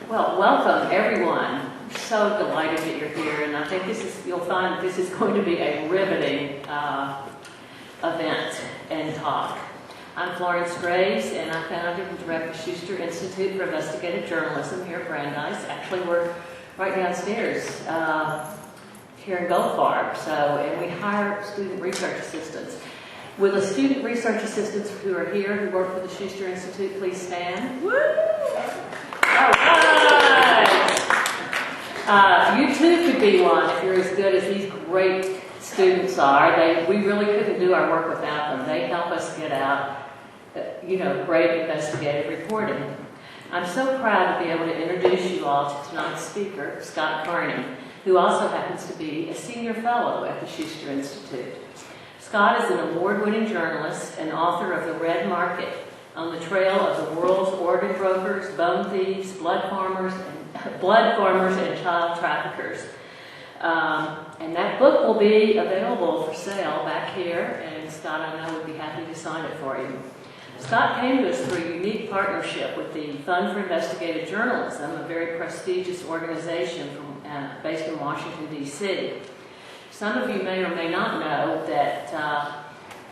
Well, welcome everyone. I'm so delighted that you're here, and I think you'll find that this is going to be a riveting event and talk. I'm Florence Graves, and I founded and direct the Schuster Institute for Investigative Journalism here at Brandeis. Actually, we're right downstairs here in Gulf Farm, and we hire student research assistants. Will the student research assistants who are here, who work for the Schuster Institute, please stand? Woo! All right. You too could be one if you're as good as these great students are. We really couldn't do our work without them. They help us get out, great investigative reporting. I'm so proud to be able to introduce you all to tonight's speaker, Scott Carney, who also happens to be a Senior Fellow at the Schuster Institute. Scott is an award-winning journalist and author of The Red Market, On the Trail of the World's Organ Brokers, Bone Thieves, Blood Farmers, and Child Traffickers. And that book will be available for sale back here, and Scott, I know, would be happy to sign it for you. Scott came to us through a unique partnership with the Fund for Investigative Journalism, a very prestigious organization based in Washington, D.C. Some of you may or may not know that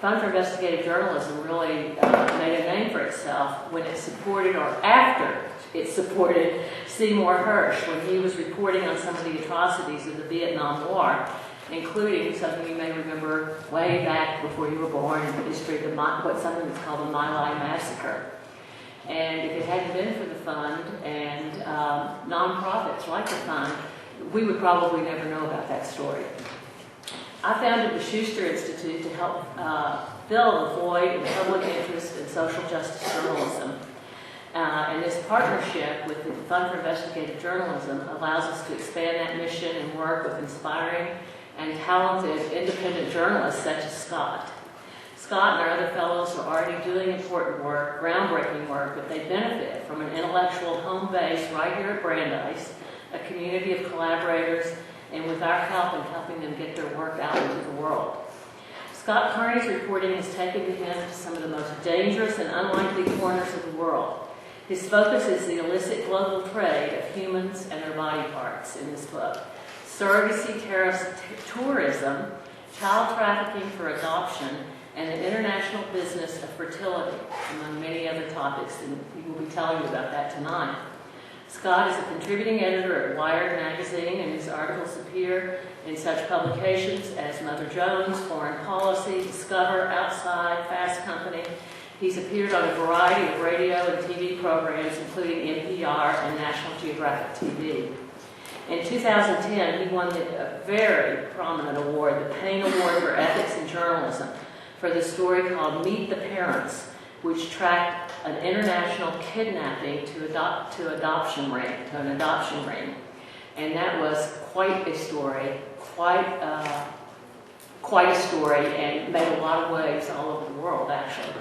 Fund for Investigative Journalism really made a name for itself when it supported, or after it supported, Seymour Hersh when he was reporting on some of the atrocities of the Vietnam War, including something you may remember way back before you were born in the history of something that's called the My Lai Massacre. And if it hadn't been for the Fund and nonprofits like the Fund, we would probably never know about that story. I founded the Schuster Institute to help fill the void in public interest in social justice journalism. And this partnership with the Fund for Investigative Journalism allows us to expand that mission and work with inspiring and talented independent journalists such as Scott. Scott and our other fellows are already doing important work, groundbreaking work, but they benefit from an intellectual home base right here at Brandeis, a community of collaborators, and with our help in helping them get their work out into the world. Scott Carney's reporting has taken him to some of the most dangerous and unlikely corners of the world. His focus is the illicit global trade of humans and their body parts in this book. Surrogacy, tourism, child trafficking for adoption, and the international business of fertility, among many other topics, and he will be telling you about that tonight. Scott is a contributing editor at Wired magazine, and his articles appear in such publications as Mother Jones, Foreign Policy, Discover, Outside, Fast Company. He's appeared on a variety of radio and TV programs, including NPR and National Geographic TV. In 2010, he won a very prominent award, the Payne Award for Ethics in Journalism, for the story called Meet the Parents, which tracked an international kidnapping to an adoption ring. And that was quite a story, quite a story, and made a lot of waves all over the world, actually.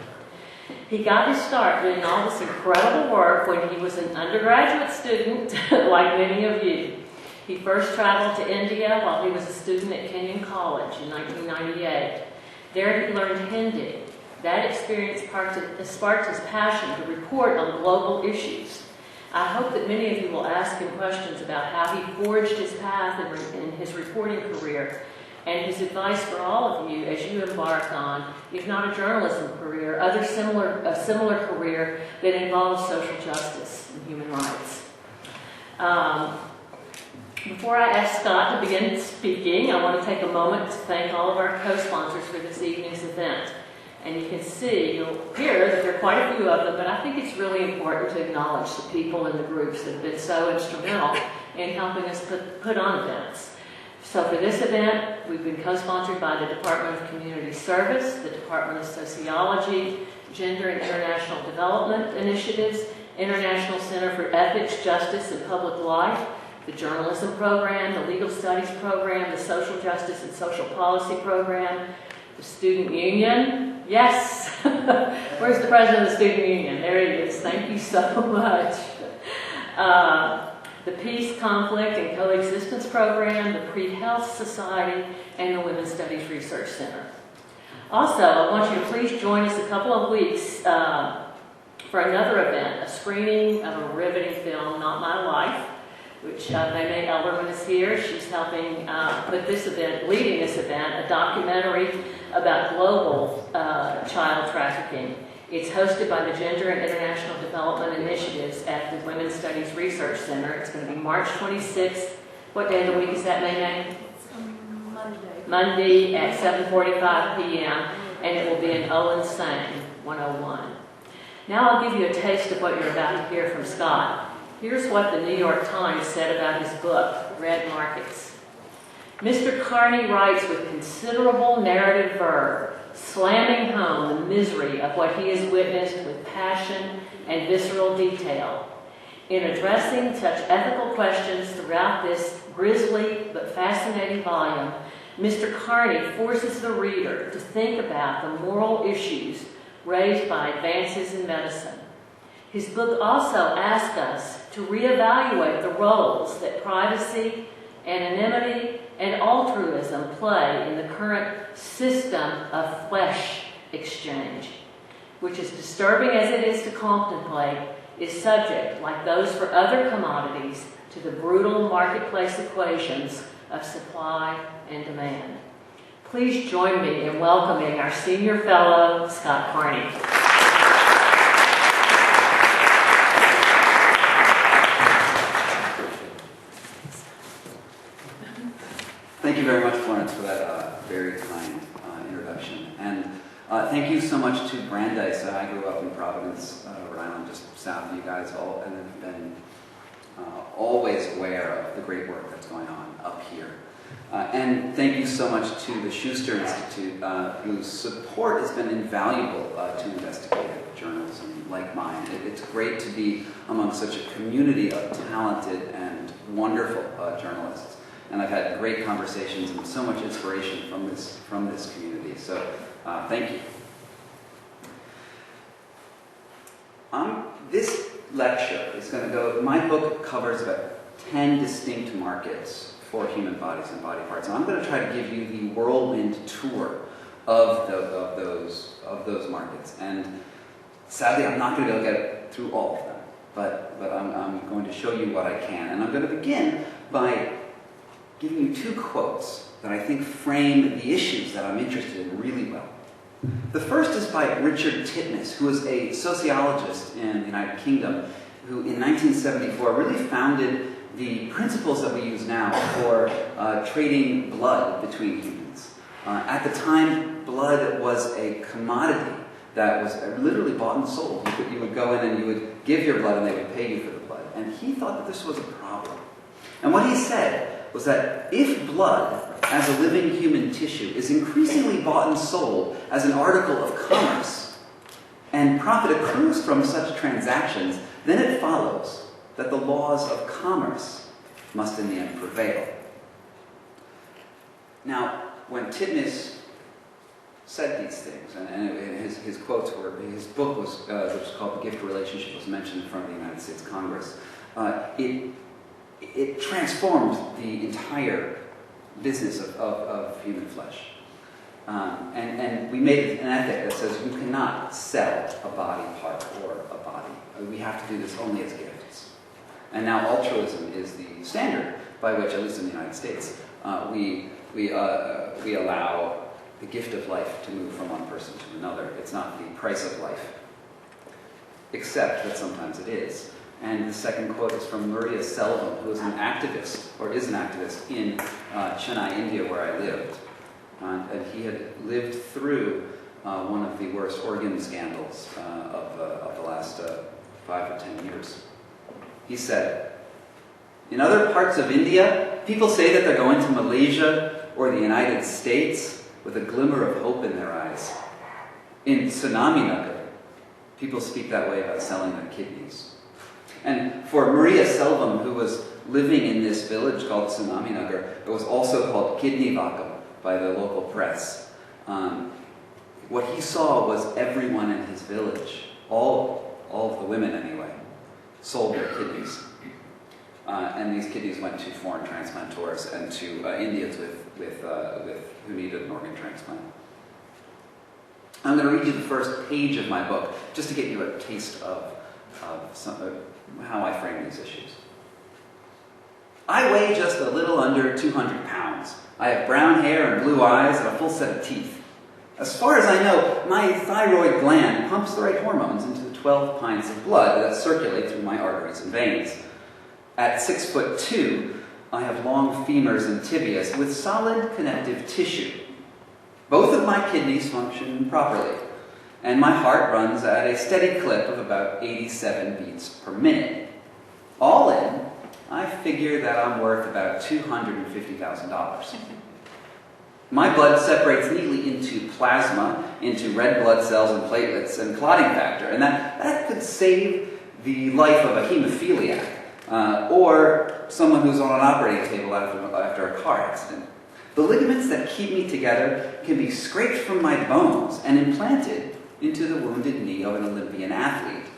He got his start doing all this incredible work when he was an undergraduate student, like many of you. He first traveled to India while he was a student at Kenyon College in 1998. There he learned Hindi. That experience sparked his passion to report on global issues. I hope that many of you will ask him questions about how he forged his path in his reporting career, and his advice for all of you as you embark on, if not a journalism career, a similar career that involves social justice and human rights. Before I ask Scott to begin speaking, I want to take a moment to thank all of our co-sponsors for this evening's event. And you can see, you'll hear that there are quite a few of them, but I think it's really important to acknowledge the people and the groups that have been so instrumental in helping us put on events. So for this event, we've been co-sponsored by the Department of Community Service, the Department of Sociology, Gender and International Development Initiatives, International Center for Ethics, Justice, and Public Life, the Journalism Program, the Legal Studies Program, the Social Justice and Social Policy Program, the Student Union. Yes! Where's the president of the Student Union? There he is. Thank you so much. The Peace, Conflict, and Coexistence Program, the Pre-Health Society, and the Women's Studies Research Center. Also, I want you to please join us a couple of weeks for another event, a screening of a riveting film, Not My Life, which May Elderman is here. She's helping put this event, leading this event, a documentary about global child trafficking. It's hosted by the Gender and International Development Initiatives at the Women's Studies Research Center. It's going to be March 26th. What day of the week is that, May? Monday. Monday at 7:45 p.m. and it will be in Owen Sang, 101. Now I'll give you a taste of what you're about to hear from Scott. Here's what the New York Times said about his book, Red Markets. Mr. Carney writes with considerable narrative verve, slamming home the misery of what he has witnessed with passion and visceral detail. In addressing such ethical questions throughout this grisly but fascinating volume, Mr. Carney forces the reader to think about the moral issues raised by advances in medicine. His book also asks us to reevaluate the roles that privacy, anonymity, and altruism play in the current system of flesh exchange, which, as disturbing as it is to contemplate, is subject, like those for other commodities, to the brutal marketplace equations of supply and demand. Please join me in welcoming our Senior Fellow, Scott Carney. Thank you very much, Florence, for that very kind introduction. And thank you so much to Brandeis. I grew up in Providence, Rhode Island, just south of you guys, and have been always aware of the great work that's going on up here. And thank you so much to the Schuster Institute, whose support has been invaluable to investigative journalism like mine. It's great to be among such a community of talented and wonderful journalists. And I've had great conversations and so much inspiration from this community. So thank you. This lecture is going to go, my book covers about 10 distinct markets for human bodies and body parts. And I'm going to try to give you the whirlwind tour of those markets. And sadly, I'm not going to be able to get through all of them, but I'm going to show you what I can. And I'm going to begin by giving you two quotes that I think frame the issues that I'm interested in really well. The first is by Richard Titmuss, who is a sociologist in the United Kingdom, who in 1974 really founded the principles that we use now for trading blood between humans. At the time, blood was a commodity that was literally bought and sold. You would go in and you would give your blood and they would pay you for the blood. And he thought that this was a problem. And what he said was that if blood, as a living human tissue, is increasingly bought and sold as an article of commerce, and profit accrues from such transactions, then it follows that the laws of commerce must in the end prevail. Now, when Titmuss said these things, and his quotes were, his book was, which was called The Gift Relationship, was mentioned in front of the United States Congress. It transformed the entire business of human flesh. And we made an ethic that says you cannot sell a body part or a body. We have to do this only as gifts. And now altruism is the standard by which, at least in the United States, we allow the gift of life to move from one person to another. It's not the price of life, except that sometimes it is. And the second quote is from Maria Selvam, who is an activist, or is an activist, in Chennai, India, where I lived. And he had lived through one of the worst organ scandals of the last 5 or 10 years. He said, "In other parts of India, people say that they're going to Malaysia or the United States with a glimmer of hope in their eyes. In Tsunami Nagar, people speak that way about selling their kidneys." And for Maria Selvam, who was living in this village called Tsunami Nagar, it was also called Kidney Vakam by the local press. What he saw was everyone in his village, all of the women anyway, sold their kidneys. And these kidneys went to foreign transplantors and to Indians who needed an organ transplant. I'm going to read you the first page of my book, just to get you a taste of how I frame these issues. I weigh just a little under 200 pounds. I have brown hair and blue eyes and a full set of teeth. As far as I know, my thyroid gland pumps the right hormones into the 12 pints of blood that circulate through my arteries and veins. At 6'2", I have long femurs and tibias with solid connective tissue. Both of my kidneys function properly, and my heart runs at a steady clip of about 87 beats per minute. All in, I figure that I'm worth about $250,000. My blood separates neatly into plasma, into red blood cells and platelets, and clotting factor, and that could save the life of a hemophiliac, or someone who's on an operating table after a car accident. The ligaments that keep me together can be scraped from my bones and implanted into the wounded knee of an Olympian athlete.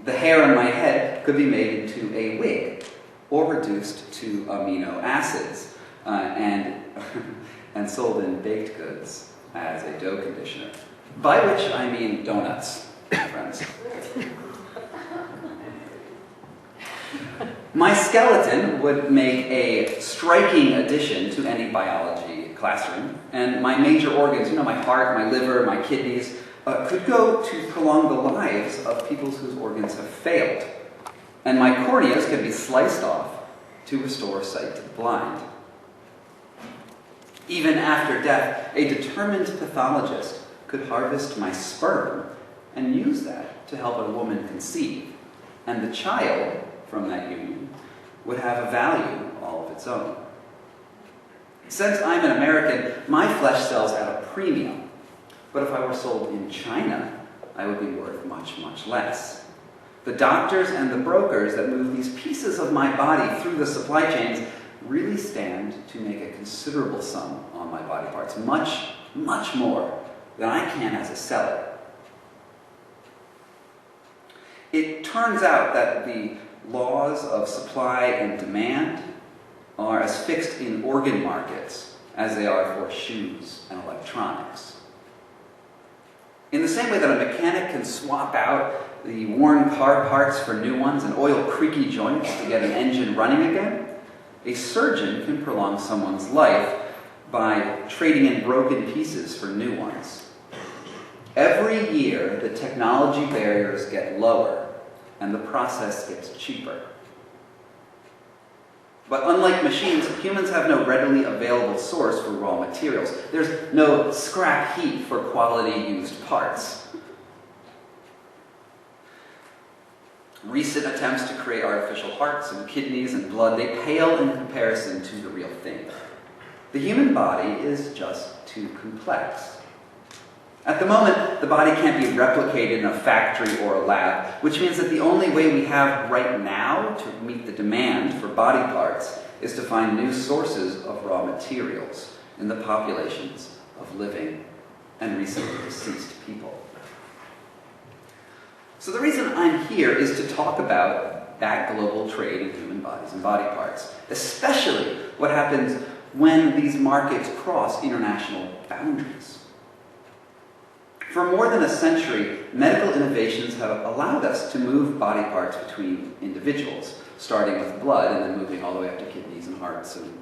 The hair on my head could be made into a wig, or reduced to amino acids, and sold in baked goods as a dough conditioner. By which I mean donuts, friends. My skeleton would make a striking addition to any biology classroom, and my major organs, my heart, my liver, my kidneys, could go to prolong the lives of people whose organs have failed. And my corneas could be sliced off to restore sight to the blind. Even after death, a determined pathologist could harvest my sperm and use that to help a woman conceive, and the child from that union would have a value all of its own. Since I'm an American, my flesh sells at a premium, but if I were sold in China, I would be worth much, much less. The doctors and the brokers that move these pieces of my body through the supply chains really stand to make a considerable sum on my body parts, much, much more than I can as a seller. It turns out that the laws of supply and demand are as fixed in organ markets as they are for shoes and electronics. In the same way that a mechanic can swap out the worn car parts for new ones and oil creaky joints to get an engine running again, a surgeon can prolong someone's life by trading in broken pieces for new ones. Every year, the technology barriers get lower and the process gets cheaper. But unlike machines, humans have no readily available source for raw materials. There's no scrap heap for quality used parts. Recent attempts to create artificial hearts and kidneys and blood, they pale in comparison to the real thing. The human body is just too complex. At the moment, the body can't be replicated in a factory or a lab, which means that the only way we have right now to meet the demand for body parts is to find new sources of raw materials in the populations of living and recently deceased people. So the reason I'm here is to talk about that global trade in human bodies and body parts, especially what happens when these markets cross international boundaries. For more than a century, medical innovations have allowed us to move body parts between individuals, starting with blood and then moving all the way up to kidneys and hearts and,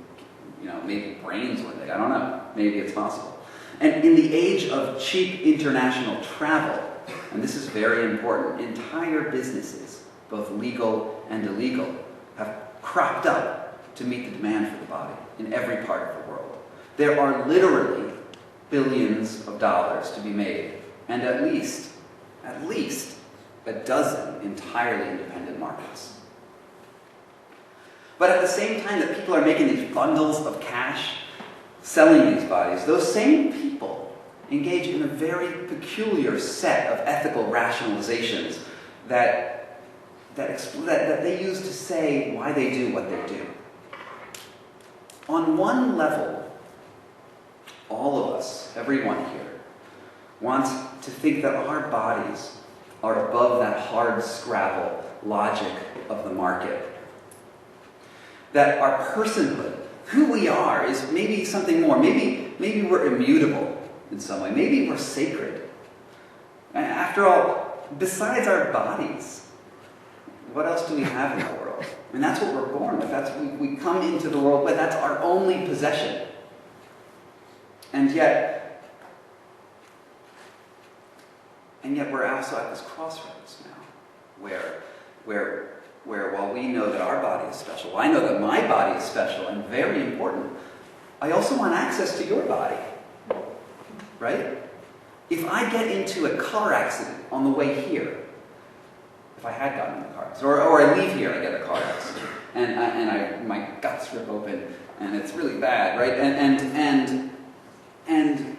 maybe brains one day. I don't know. Maybe it's possible. And in the age of cheap international travel, and this is very important, entire businesses, both legal and illegal, have cropped up to meet the demand for the body in every part of the world. There are literally billions of dollars to be made, and at least a dozen entirely independent markets. But at the same time that people are making these bundles of cash, selling these bodies, those same people engage in a very peculiar set of ethical rationalizations that they use to say why they do what they do. On one level, all of us, everyone here, wants to think that our bodies are above that hard scrabble logic of the market. That our personhood, who we are, is maybe something more. Maybe we're immutable in some way. Maybe we're sacred. After all, besides our bodies, what else do we have in the world? I mean, that's what we're born with. That's what we come into the world with. That's our only possession. And yet we're also at this crossroads now, where while we know that our body is special, well, I know that my body is special and very important, I also want access to your body, right? If I get into a car accident on the way here, if I had gotten in a car accident, or I leave here and I get a car accident, and my guts rip open, and it's really bad, right? And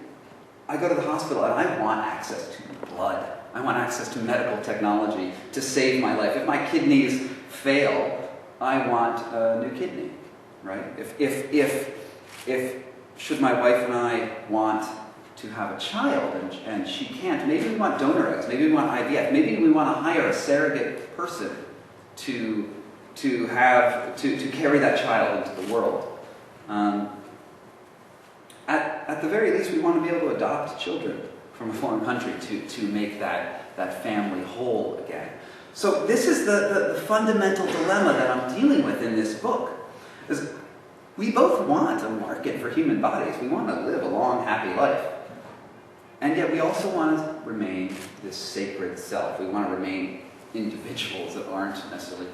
I go to the hospital and I want access to blood. I want access to medical technology to save my life. If my kidneys fail, I want a new kidney, right? If should my wife and I want to have a child and she can't, maybe we want donor eggs, maybe we want IVF, maybe we want to hire a surrogate person to carry that child into the world. At the very least, we want to be able to adopt children from a foreign country to make that family whole again. So this is the fundamental dilemma that I'm dealing with in this book. Is we both want a market for human bodies. We want to live a long, happy life. And yet we also want to remain this sacred self. We want to remain individuals that aren't necessarily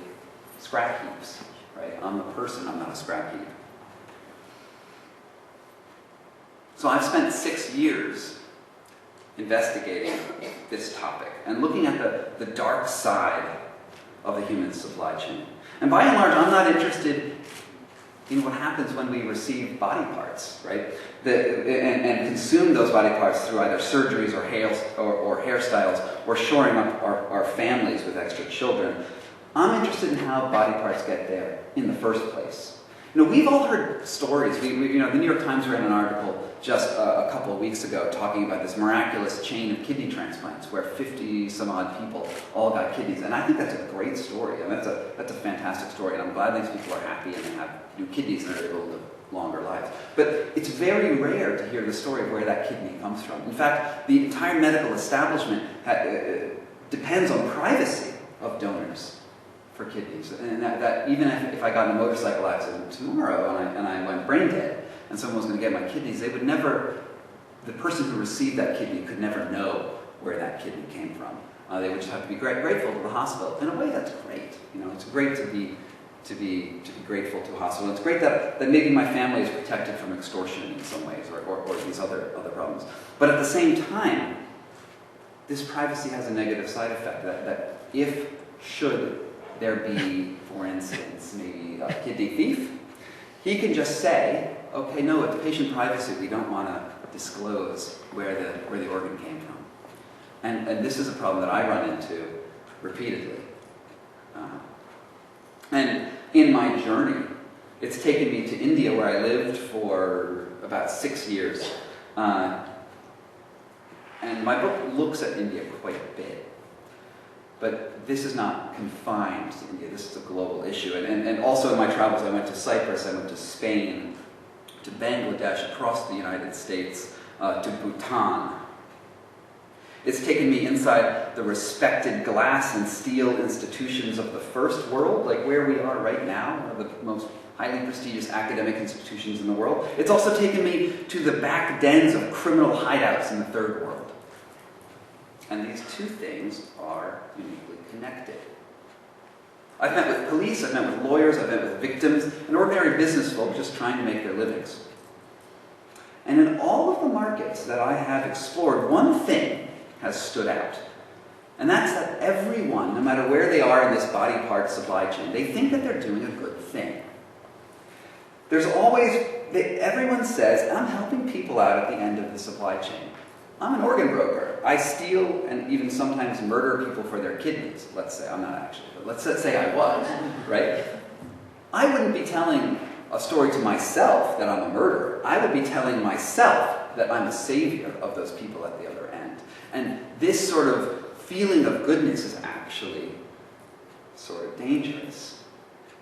scrap heaps. Right? I'm a person, I'm not a scrap heap. So I've spent 6 years investigating this topic and looking at the dark side of the human supply chain. And by and large, I'm not interested in what happens when we receive body parts, right? And consume those body parts through either surgeries or hairstyles or shoring up our families with extra children. I'm interested in how body parts get there in the first place. You know, we've all heard stories. The New York Times ran an article just a couple of weeks ago talking about this miraculous chain of kidney transplants where 50 some odd people all got kidneys. And I think that's a great story. I mean, that's a fantastic story. And I'm glad these people are happy and they have new kidneys and are able to live longer lives. But it's very rare to hear the story of where that kidney comes from. In fact, the entire medical establishment depends on privacy of donors for kidneys. And that even if I got in a motorcycle accident tomorrow and I went brain dead and someone was going to get my kidneys, the person who received that kidney could never know where that kidney came from. They would just have to be grateful to the hospital. In a way, that's great. It's great to be grateful to a hospital. It's great that maybe my family is protected from extortion in some ways or these other problems. But at the same time, this privacy has a negative side effect that should there be, for instance, maybe a kidney thief, he can just say, okay, no, it's patient privacy. We don't want to disclose where the organ came from. And this is a problem that I run into repeatedly. And in my journey, it's taken me to India, where I lived for about 6 years. And my book looks at India quite a bit. But this is not confined to India. This is a global issue. And also in my travels, I went to Cyprus, I went to Spain, to Bangladesh, across the United States, to Bhutan. It's taken me inside the respected glass and steel institutions of the first world, like where we are right now, one of the most highly prestigious academic institutions in the world. It's also taken me to the back dens of criminal hideouts in the third world. And these two things are uniquely connected. I've met with police, I've met with lawyers, I've met with victims, and ordinary business folk just trying to make their livings. And in all of the markets that I have explored, one thing has stood out. And that's that everyone, no matter where they are in this body part supply chain, they think that they're doing a good thing. Everyone says, I'm helping people out at the end of the supply chain. I'm an organ broker. I steal and even sometimes murder people for their kidneys. Let's say, I'm not actually, but let's say I was, right? I wouldn't be telling a story to myself that I'm a murderer. I would be telling myself that I'm a savior of those people at the other end. And this sort of feeling of goodness is actually sort of dangerous.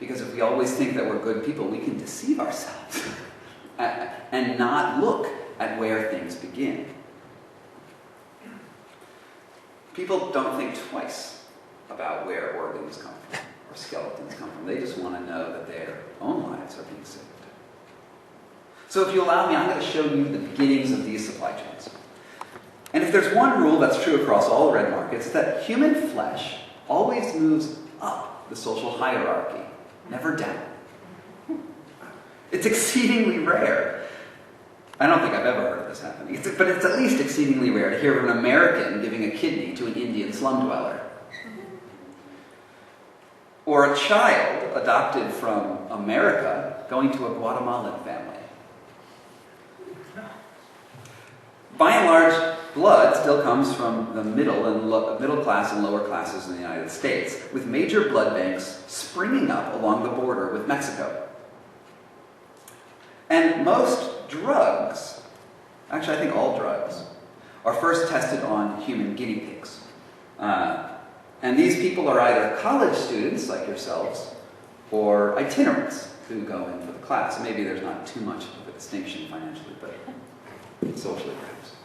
Because if we always think that we're good people, we can deceive ourselves and not look at where things begin. people don't think twice about where organs come from or skeletons come from. They just want to know that their own lives are being saved. So if you allow me, I'm going to show you the beginnings of these supply chains. And if there's one rule that's true across all red markets, it's that human flesh always moves up the social hierarchy, never down. It's exceedingly rare. I don't think I've ever heard of this happening, but it's at least exceedingly rare to hear of an American giving a kidney to an Indian slum dweller. Or a child adopted from America going to a Guatemalan family. By and large, blood still comes from the middle class and lower classes in the United States, with major blood banks springing up along the border with Mexico. And most drugs, actually I think all drugs, are first tested on human guinea pigs. And these people are either college students like yourselves, or itinerants who go in for the class. And maybe there's not too much of a distinction financially, but socially perhaps.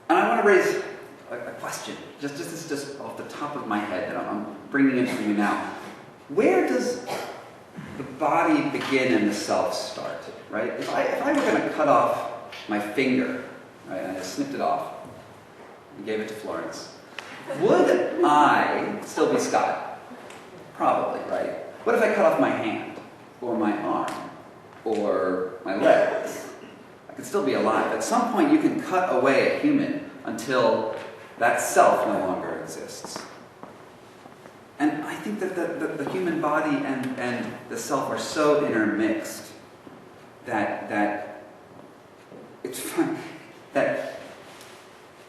And I want to raise a question, just off the top of my head that I'm bringing in for you now. Where does the body begin and the self start, right? If I were going to cut off my finger, right, and I snipped it off and gave it to Florence, would I still be Scott? Probably, right? What if I cut off my hand, or my arm, or my legs? I could still be alive. At some point, you can cut away a human until that self no longer exists. And I think that the human body and the self are so intermixed that it's fun, that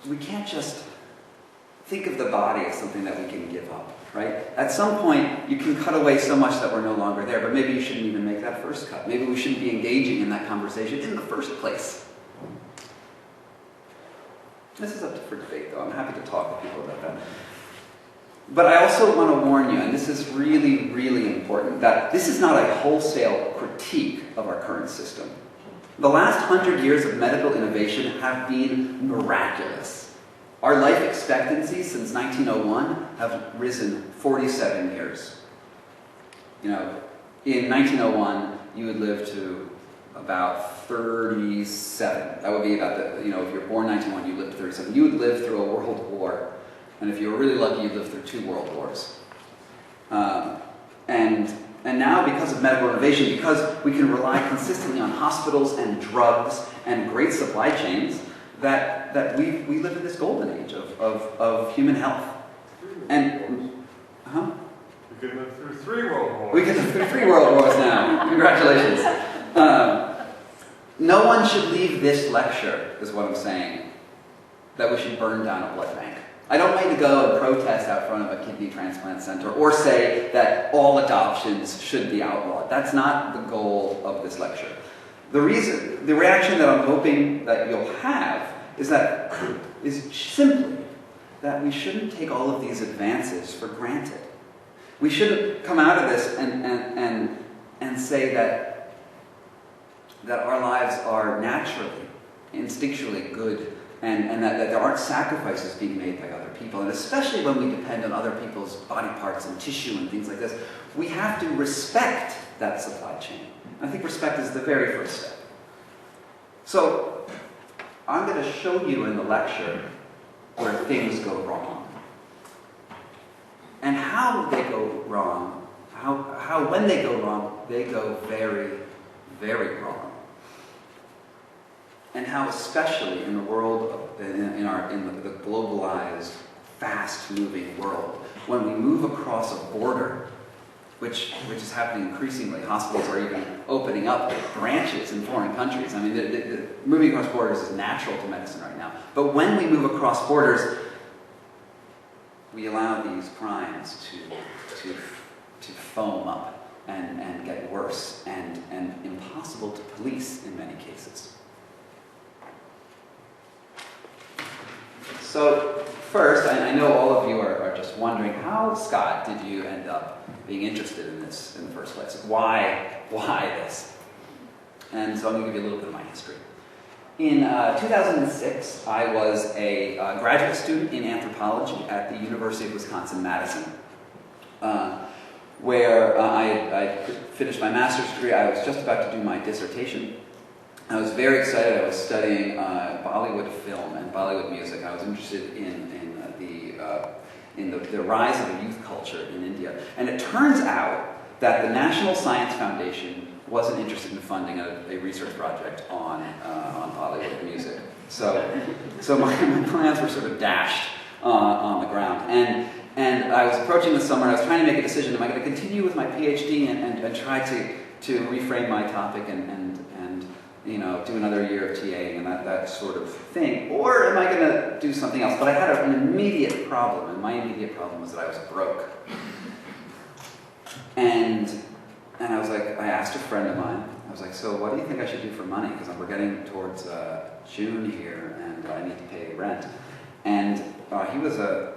we can't just think of the body as something that we can give up, right? At some point, you can cut away so much that we're no longer there, but maybe you shouldn't even make that first cut. Maybe we shouldn't be engaging in that conversation in the first place. This is up for debate, though. I'm happy to talk with people about that. But I also want to warn you, and this is really, really important, that this is not a wholesale critique of our current system. The last 100 years of medical innovation have been miraculous. Our life expectancies since 1901 have risen 47 years. You know, in 1901, you would live to about 37. That would be about the, if you're born 1901, you lived to 37. You would live through a world war. And if you were really lucky, you'd live through 2 world wars. And now, because of medical innovation, because we can rely consistently on hospitals and drugs and great supply chains, that we live in this golden age of human health. And, We could live through 3 world wars. We could live through 3 world wars now. Congratulations. No one should leave this lecture, is what I'm saying, that we should burn down a blood bank. I don't want you to go and protest out front of a kidney transplant center or say that all adoptions should be outlawed. That's not the goal of this lecture. The reaction that I'm hoping that you'll have is simply that we shouldn't take all of these advances for granted. We shouldn't come out of this and say that our lives are naturally, instinctually good, and that there aren't sacrifices being made by other people. And especially when we depend on other people's body parts and tissue and things like this, we have to respect that supply chain. I think respect is the very first step. So I'm going to show you in the lecture where things go wrong. And how they go wrong, how when they go wrong, they go very, very wrong. And how, especially in the world, in the globalized, fast-moving world, when we move across a border, which is happening increasingly, hospitals are even opening up branches in foreign countries. I mean, moving across borders is natural to medicine right now. But when we move across borders, we allow these crimes to foam up and get worse and impossible to police in many cases. So first, I know all of you are just wondering, how, Scott, did you end up being interested in this in the first place? Why this? And so I'm going to give you a little bit of my history. In 2006, I was a graduate student in anthropology at the University of Wisconsin-Madison, where I finished my master's degree. I was just about to do my dissertation. I was very excited. I was studying Bollywood film and Bollywood music. I was interested in the rise of a youth culture in India. And it turns out that the National Science Foundation wasn't interested in funding a research project on Bollywood music. So my plans were sort of dashed on the ground. And I was approaching the summer, and I was trying to make a decision. Am I going to continue with my PhD and try to reframe my topic and do another year of TAing and that sort of thing? Or am I going to do something else? But I had an immediate problem, and my immediate problem was that I was broke. And I was like, I asked a friend of mine, I was like, so what do you think I should do for money? Because we're getting towards June here, and I need to pay rent. And he was a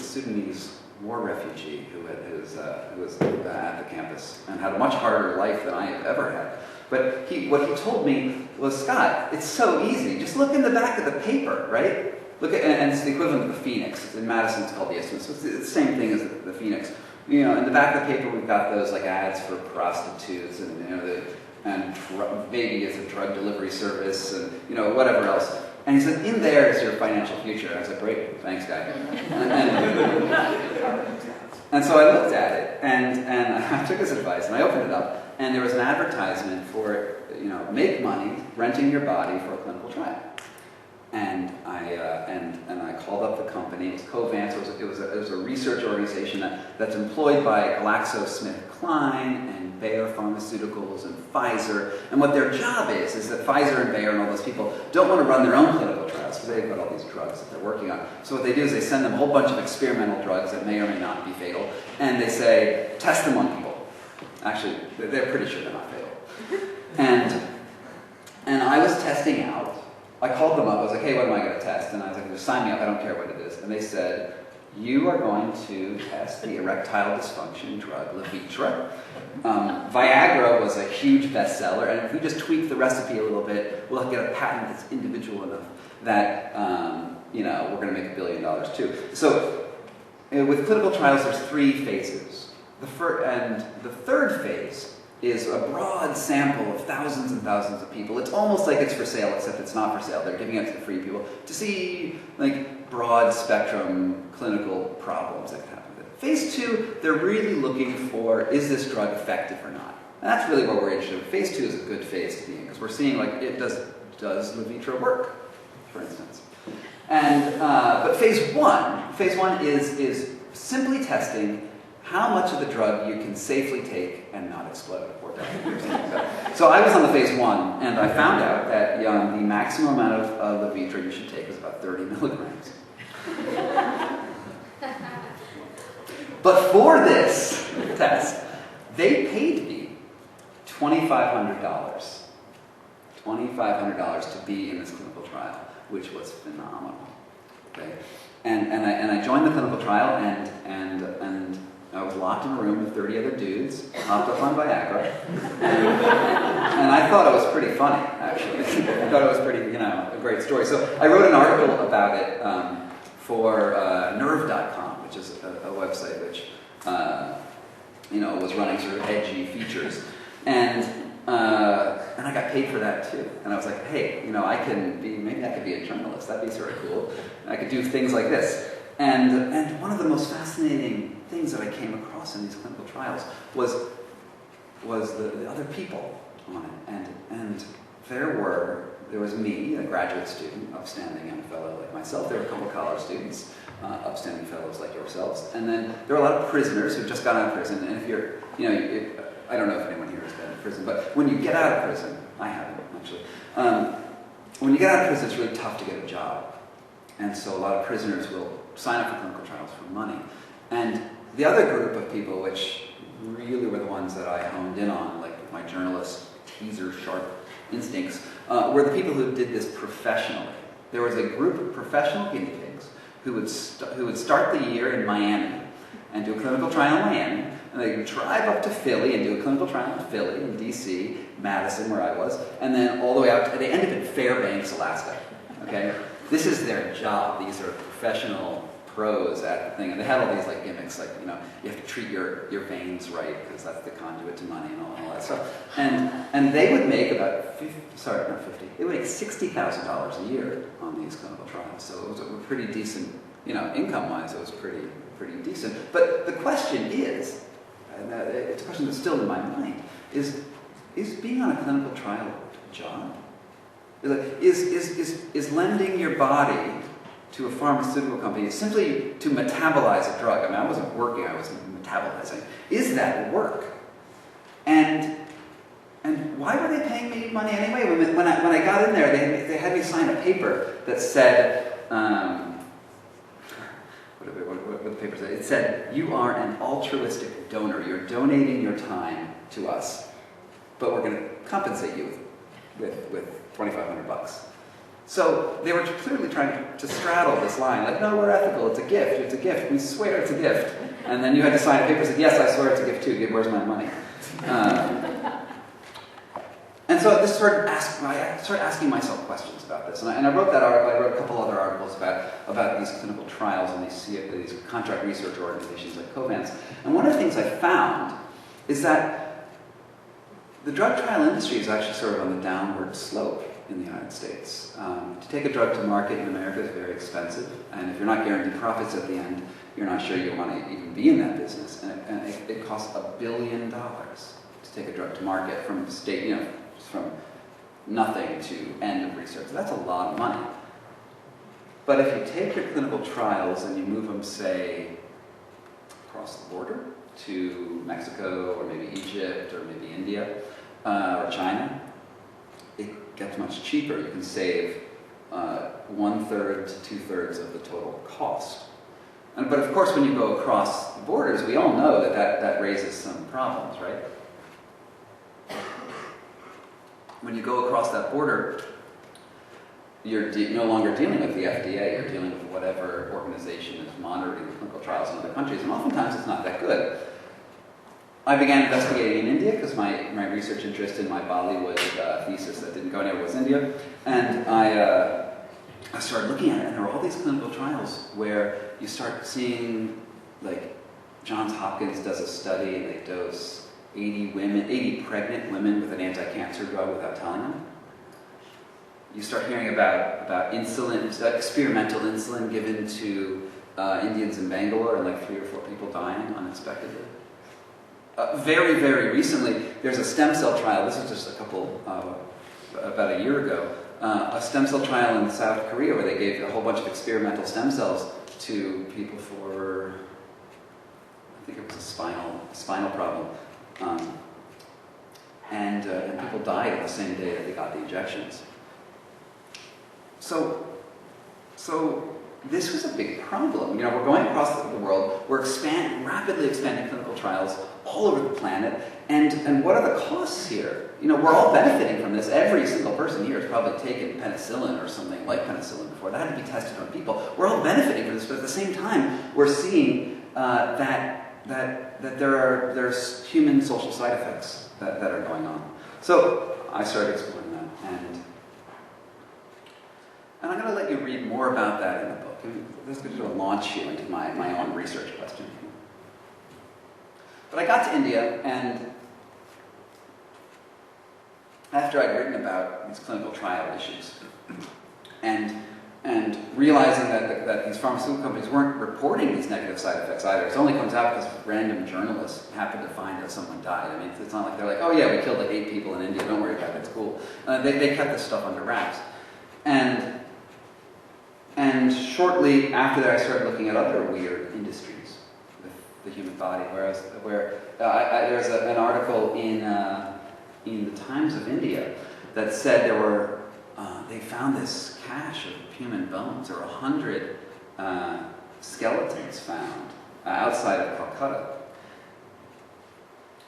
Sudanese war refugee who was at the campus and had a much harder life than I have ever had. But what he told me was, Scott, it's so easy. Just look in the back of the paper, right? And it's the equivalent of the Phoenix. In Madison, it's called the Isthmus. So it's the same thing as the Phoenix. In the back of the paper, we've got those like ads for prostitutes and maybe it's a drug delivery service and whatever else. And he said, in there is your financial future. And I was like, great, thanks, guy. And so I looked at it and I took his advice and I opened it up. And there was an advertisement for, make money renting your body for a clinical trial. And I called up the company. It was Covance. It was a research organization that's employed by GlaxoSmithKline and Bayer Pharmaceuticals and Pfizer. And what their job is that Pfizer and Bayer and all those people don't want to run their own clinical trials because they've got all these drugs that they're working on. So what they do is they send them a whole bunch of experimental drugs that may or may not be fatal, and they say, test them on people. Actually, they're pretty sure they're not fatal. And I was testing out. I called them up. I was like, hey, what am I going to test? And I was like, just sign me up. I don't care what it is. And they said, you are going to test the erectile dysfunction drug, Levitra. Viagra was a huge bestseller. And if we just tweak the recipe a little bit, we'll get a patent that's individual enough that, we're going to make $1 billion too. So with clinical trials, there's 3 phases. The third phase is a broad sample of thousands and thousands of people. It's almost like it's for sale, except it's not for sale. They're giving it to the free people to see broad spectrum clinical problems that can happen with it. Phase 2, they're really looking for, is this drug effective or not? And that's really what we're interested in. Phase 2 is a good phase to be in because we're seeing does Levitra work, for instance. And but phase 1 is simply testing how much of the drug you can safely take and not explode or die. So I was on the phase 1, and I found out that the maximum amount of Levitra you should take is about 30 milligrams. But for this test, they paid me $2,500. $2,500 to be in this clinical trial, which was phenomenal. Okay, and I joined the clinical trial, and I was locked in a room with 30 other dudes, hopped up on Viagra, and I thought it was pretty funny, actually. I thought it was pretty, a great story. So I wrote an article about it for Nerve.com, which is a website which, was running sort of edgy features, and I got paid for that too. And I was like, hey, maybe I could be a journalist. That'd be sort of cool. I could do things like this. And one of the most fascinating things that I came across in these clinical trials was the other people on it. And there was me, a graduate student, upstanding young fellow like myself. There were a couple of college students, upstanding fellows like yourselves. And then there were a lot of prisoners who just got out of prison. And if you're, I don't know if anyone here has been in prison, but when you get out of prison, I haven't actually, when you get out of prison, it's really tough to get a job. And so a lot of prisoners will sign up for clinical trials for money. And the other group of people, which really were the ones that I honed in on, like my journalist teaser sharp instincts, were the people who did this professionally. There was a group of professional guinea pigs who would start the year in Miami and do a clinical trial in Miami, And they drive up to Philly and do a clinical trial in Philly, in D.C., Madison, where I was, and then all the way out, they end up in Fairbanks, Alaska, okay? This is their job. These are professional pros at the thing, and they had all these like gimmicks, like, you know, you have to treat your veins right because that's the conduit to money and all that stuff. And they would make about they would make $60,000 a year on these clinical trials. So it was a pretty decent, you know, income-wise, it was pretty decent. But the question is, and it's a question that's still in my mind, is being on a clinical trial a job? Is lending your body to a pharmaceutical company simply to metabolize a drug? I mean, I wasn't working, I was metabolizing. Is that work? And why were they paying me money anyway? When I got in there, they had me sign a paper that said, what the paper said? It said, you are an altruistic donor. You're donating your time to us, but we're going to compensate you with $2,500. So they were clearly trying to straddle this line, like, no, we're ethical, it's a gift, we swear it's a gift. And then you had to sign a paper that said, yes, I swear it's a gift too, where's my money? And so I started asking myself questions about this. And I wrote that article, I wrote a couple other articles about these clinical trials and these contract research organizations like Covance. And one of the things I found is that the drug trial industry is actually sort of on the downward slope in the United States. To take a drug to market in America is very expensive, and if you're not guaranteed profits at the end, you're not sure you want to even be in that business. And it costs $1 billion to take a drug to market from from nothing to end of research. That's a lot of money. But if you take your clinical trials and you move them, say, across the border to Mexico or maybe Egypt or maybe India or China, it gets much cheaper. You can save 1/3 to 2/3 of the total cost. But of course, when you go across the borders, we all know that raises some problems, right? When you go across that border, you're no longer dealing with the FDA, you're dealing with whatever organization is monitoring the clinical trials in other countries, and oftentimes it's not that good. I began investigating in India because my research interest in my Bollywood thesis that didn't go anywhere was India, and I started looking at it, and there were all these clinical trials where you start seeing, like, Johns Hopkins does a study and they dose 80 pregnant women with an anti-cancer drug without telling them. You start hearing about insulin, experimental insulin given to Indians in Bangalore, and like 3 or 4 people dying unexpectedly. Very, very recently, there's a stem cell trial. This is just about a year ago. A stem cell trial in South Korea where they gave a whole bunch of experimental stem cells to people for, I think it was a spinal problem. And people died the same day that they got the injections. So this was a big problem. You know, we're going across the world, we're rapidly expanding clinical trials all over the planet, and what are the costs here? You know, we're all benefiting from this. Every single person here has probably taken penicillin or something like penicillin before. That had to be tested on people. We're all benefiting from this, but at the same time, we're seeing that there's human social side effects that are going on. So I started exploring that, and I'm going to let you read more about that in the book. This is going to launch you into my own research question. But I got to India, and after I'd written about these clinical trial issues, and realizing that these pharmaceutical companies weren't reporting these negative side effects either. It only comes out because random journalists happen to find that someone died. I mean, it's not like they're like, oh yeah, we killed like 8 people in India, don't worry about it, it's cool. They kept this stuff under wraps. And shortly after that, I started looking at other weird industries with the human body, there's an article in the Times of India that said they found this cache of human bones. There were 100 skeletons found outside of Calcutta.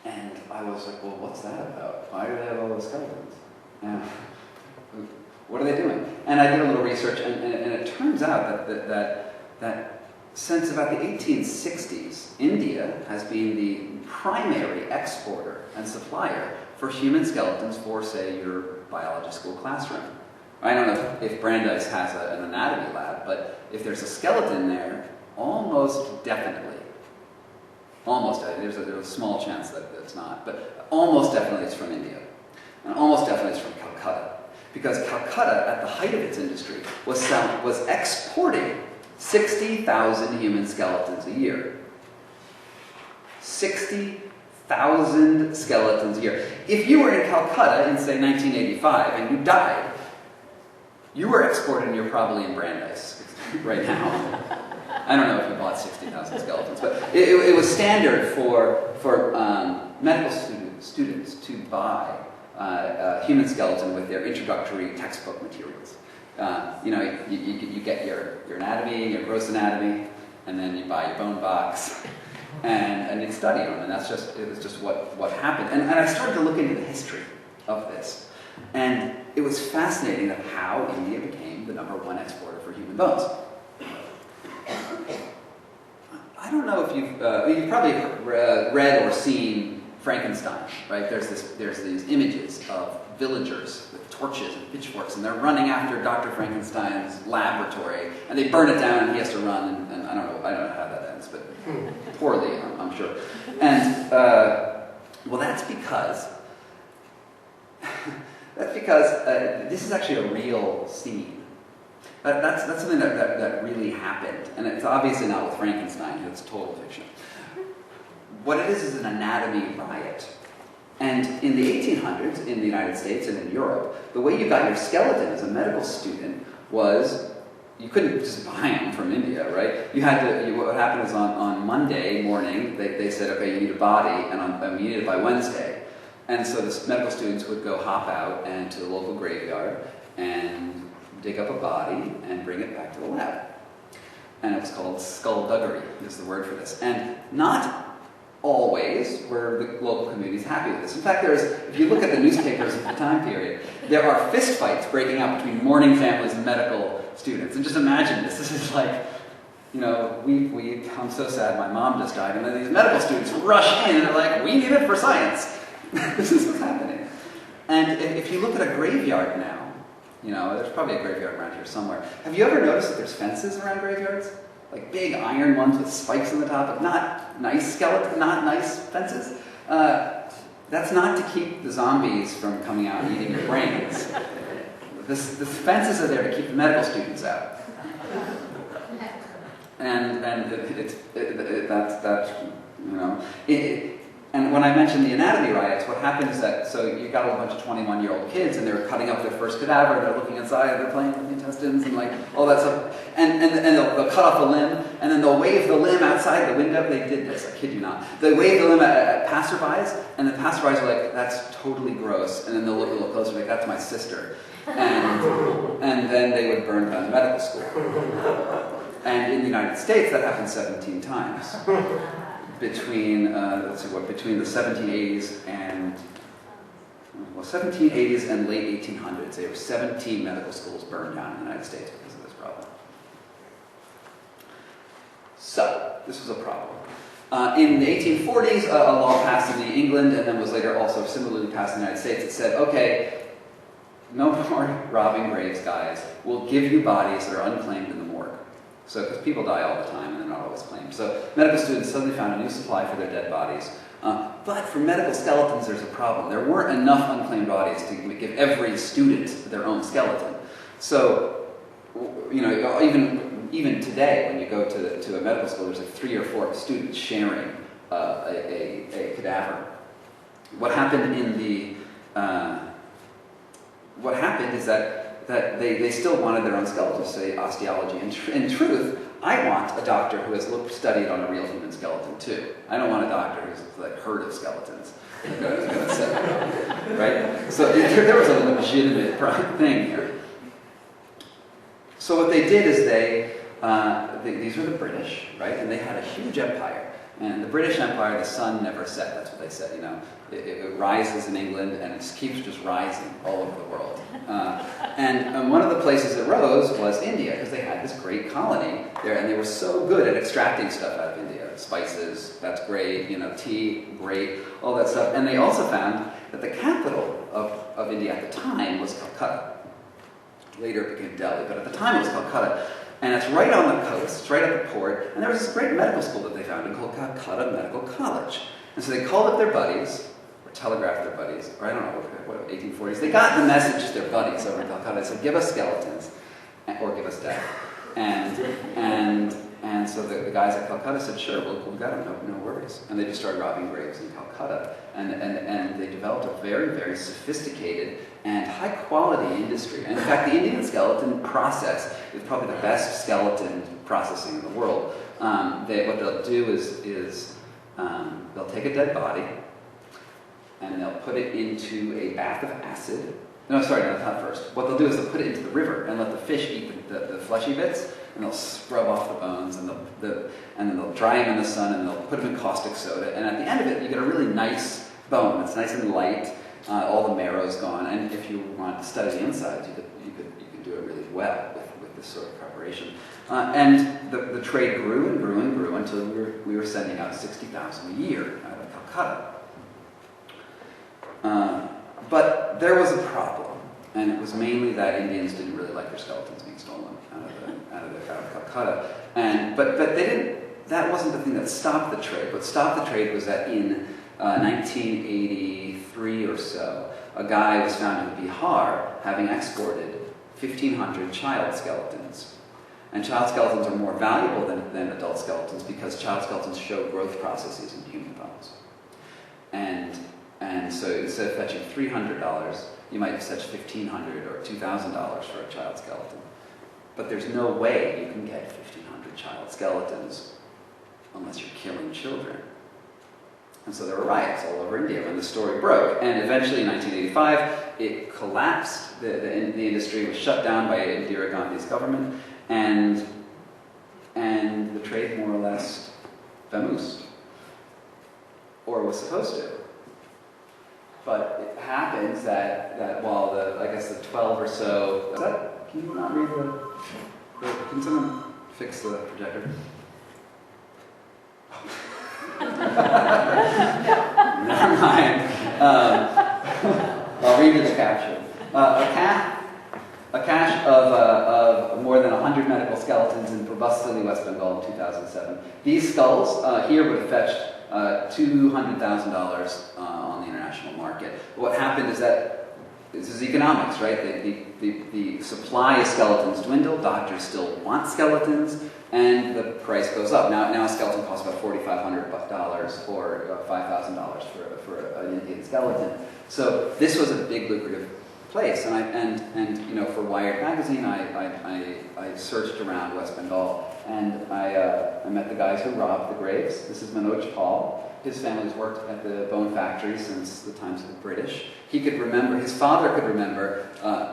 And I was like, well, what's that about? Why do they have all those skeletons? What are they doing? And I did a little research, and it turns out that since about the 1860s, India has been the primary exporter and supplier for human skeletons for, say, your biology school classroom. I don't know if Brandeis has an anatomy lab, but if there's a skeleton there, almost definitely, there's a small chance that it's not, but almost definitely it's from India. And almost definitely it's from Calcutta. Because Calcutta, at the height of its industry, was exporting 60,000 human skeletons a year. 60,000 skeletons a year. If you were in Calcutta in, say, 1985 and you died, you were exporting, you're probably in Brandeis right now. I don't know if you bought 60,000 skeletons, but it was standard for medical students to buy human skeleton with their introductory textbook materials. You get your anatomy, your gross anatomy, and then you buy your bone box, and you study them, and it was just what happened. And I started to look into the history of this, and it was fascinating of how India became the #1 exporter for human bones. I don't know if you've probably read or seen Frankenstein, right? There's these images of villagers with torches and pitchforks, and they're running after Dr. Frankenstein's laboratory, and they burn it down, and he has to run, and I don't know how that ends, but poorly, I'm sure. And well, that's because this is actually a real scene. That's something that really happened, and it's obviously not with Frankenstein. It's total fiction. What it is an anatomy riot. And in the 1800s, in the United States and in Europe, the way you got your skeleton as a medical student was, you couldn't just buy them from India, right? What happened was on Monday morning, they said, okay, you need a body, and you need it by Wednesday. And so the medical students would go hop out and to the local graveyard and dig up a body and bring it back to the lab. And it was called skullduggery, is the word for this. And not always were the local communities happy with this. In fact, if you look at the newspapers of the time period, there are fist fights breaking out between mourning families and medical students. And just imagine this. This is like, I'm so sad my mom just died, and then these medical students rush in and they're like, we need it for science. This is what's happening. And if you look at a graveyard now, there's probably a graveyard around here somewhere. Have you ever noticed that there's fences around graveyards? Like big iron ones with spikes on the top, but not nice fences. That's not to keep the zombies from coming out and eating your brains. The fences are there to keep the medical students out. And and when I mentioned the anatomy riots, what happened is that, so you got a bunch of 21-year-old kids, and they were cutting up their first cadaver, they're looking inside, they're playing with the intestines, and like, all that stuff. And they'll cut off a limb, and then they'll wave the limb outside the window. They did this, I kid you not. They wave the limb at passerbys, and the passerbys are like, that's totally gross. And then they'll look a little closer, like, that's my sister. And then they would burn down the medical school. And in the United States, that happened 17 times. Between the 1780s and 1780s and late 1800s, there were 17 medical schools burned down in the United States because of this problem. So this was a problem. In the 1840s, a law passed in England, and then was later also similarly passed in the United States. It said, okay, no more robbing graves, guys. We'll give you bodies that are unclaimed in the morgue. So, because people die all the time and they're not always claimed. So, medical students suddenly found a new supply for their dead bodies. But for medical skeletons, there's a problem. There weren't enough unclaimed bodies to give every student their own skeleton. So, even today, when you go to a medical school, there's like 3 or 4 students sharing a cadaver. What happened is that they still wanted their own skeletons, say osteology. In truth, I want a doctor who has studied on a real human skeleton too. I don't want a doctor who's like heard of skeletons. Right? So there was a legitimate thing here. So what they did is these were the British, right? And they had a huge empire. And the British Empire, the sun never set. That's what they said. You know, it rises in England and it keeps just rising all over the world. And one of the places it rose was India, because they had this great colony there, and they were so good at extracting stuff out of India. Spices, that's great. You know, tea, great. All that stuff. And they also found that the capital of India at the time was Calcutta. Later it became Delhi, but at the time it was Calcutta. And it's right on the coast, it's right at the port, and there was this great medical school that they founded called Calcutta Medical College. And so they called up their buddies, or telegraphed their buddies, or I don't know, what 1840s. They got the message to their buddies over in Calcutta. They said, give us skeletons, or give us death. And so the guys at Calcutta said, sure, we'll got them, no worries. And they just started robbing graves in Calcutta. And they developed a very, very sophisticated and high-quality industry. And in fact, the Indian skeleton process is probably the best skeleton processing in the world. What they'll do is they'll take a dead body and they'll put it into a bath of acid. No, sorry, no, not first. What they'll do is they'll put it into the river and let the fish eat the fleshy bits, and they'll scrub off the bones, and then they'll dry them in the sun, and they'll put them in caustic soda. And at the end of it, you get a really nice bone. It's nice and light. All the marrow's gone, and if you want to study the insides, you could do it really well with this sort of preparation. And the trade grew and grew and grew until we were sending out 60,000 a year out of Calcutta. But there was a problem, and it was mainly that Indians didn't really like their skeletons being stolen out of Calcutta. But they didn't. That wasn't the thing that stopped the trade. What stopped the trade was that in 1983 or so, a guy was found in Bihar having exported 1,500 child skeletons. And child skeletons are more valuable than adult skeletons because child skeletons show growth processes in human bones. And so instead of fetching $300, you might fetch $1,500 or $2,000 for a child skeleton. But there's no way you can get 1,500 child skeletons unless you're killing children. And so there were riots all over India when the story broke. And eventually in 1985, it collapsed. The industry was shut down by Indira Gandhi's government. And the trade more or less vamoosed. Or was supposed to. But it happens that while the 12 or so... Can you not read can someone fix the projector? Never mind. I'll read you the caption. A cache of more than 100 medical skeletons in Probustili, West Bengal in 2007. These skulls here would have fetched $200,000 on the international market. What happened is that this is economics, right? The supply of skeletons dwindle. Doctors still want skeletons, and the price goes up. Now a skeleton costs about $4,500 or $5,000 for an Indian skeleton. So this was a big lucrative place. And you know, for Wired magazine, I searched around West Bengal, and I met the guys who robbed the graves. This is Manoj Paul. His family's worked at the bone factory since the times of the British. He could remember, his father could remember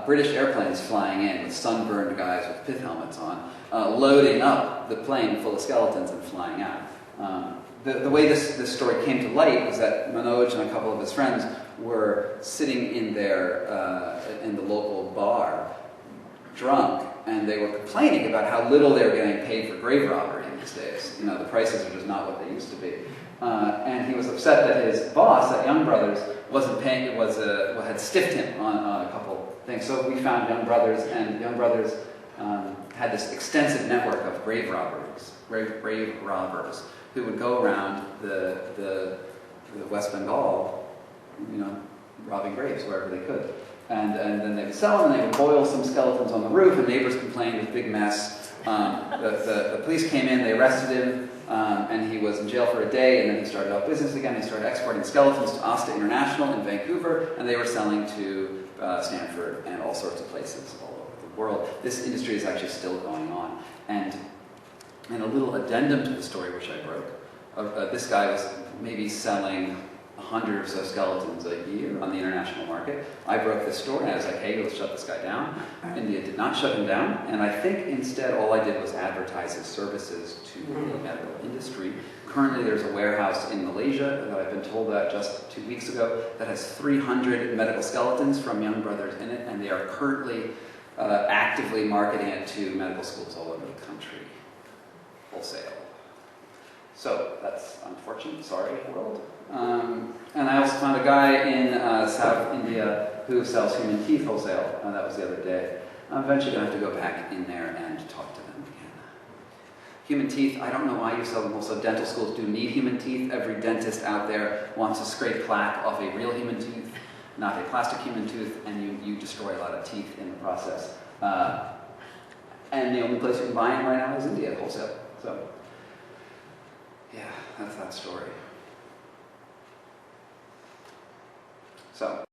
British airplanes flying in with sunburned guys with pith helmets on, loading up the plane full of skeletons and flying out. The way this story came to light was that Manoj and a couple of his friends were sitting in in the local bar, drunk, and they were complaining about how little they were getting paid for grave robbery these days. You know, the prices are just not what they used to be. And he was upset that his boss at Young Brothers wasn't paying. Had stiffed him on a couple things. So we found Young Brothers, and Young Brothers had this extensive network of grave robbers who would go around the West Bengal, you know, robbing graves wherever they could. And then they would sell them, and they would boil some skeletons on the roof, and neighbors complained, it was a big mess. The police came in, they arrested him, and he was in jail for a day, and then he started up business again. He started exporting skeletons to Asta International in Vancouver, and they were selling to Stanford and all sorts of places all over the world. This industry is actually still going on. And a little addendum to the story which I broke. This guy was maybe selling 100 or so skeletons a year on the international market. I broke this story, and I was like, hey, let's shut this guy down. India did not shut him down, and I think instead all I did was advertise his services to the medical industry. Currently, there's a warehouse in Malaysia that I've been told that just 2 weeks ago that has 300 medical skeletons from young brothers in it, and they are currently actively marketing it to medical schools all over the country, wholesale. So that's unfortunate, sorry world. And I also found a guy in South India who sells human teeth wholesale, and that was the other day. I'm eventually going to have to go back in there and talk to them again. Human teeth, I don't know why you sell them wholesale. Dental schools do need human teeth. Every dentist out there wants to scrape plaque off a real human tooth, not a plastic human tooth, and you destroy a lot of teeth in the process. And the only place you can buy them right now is India wholesale. So, yeah, that's that story. So.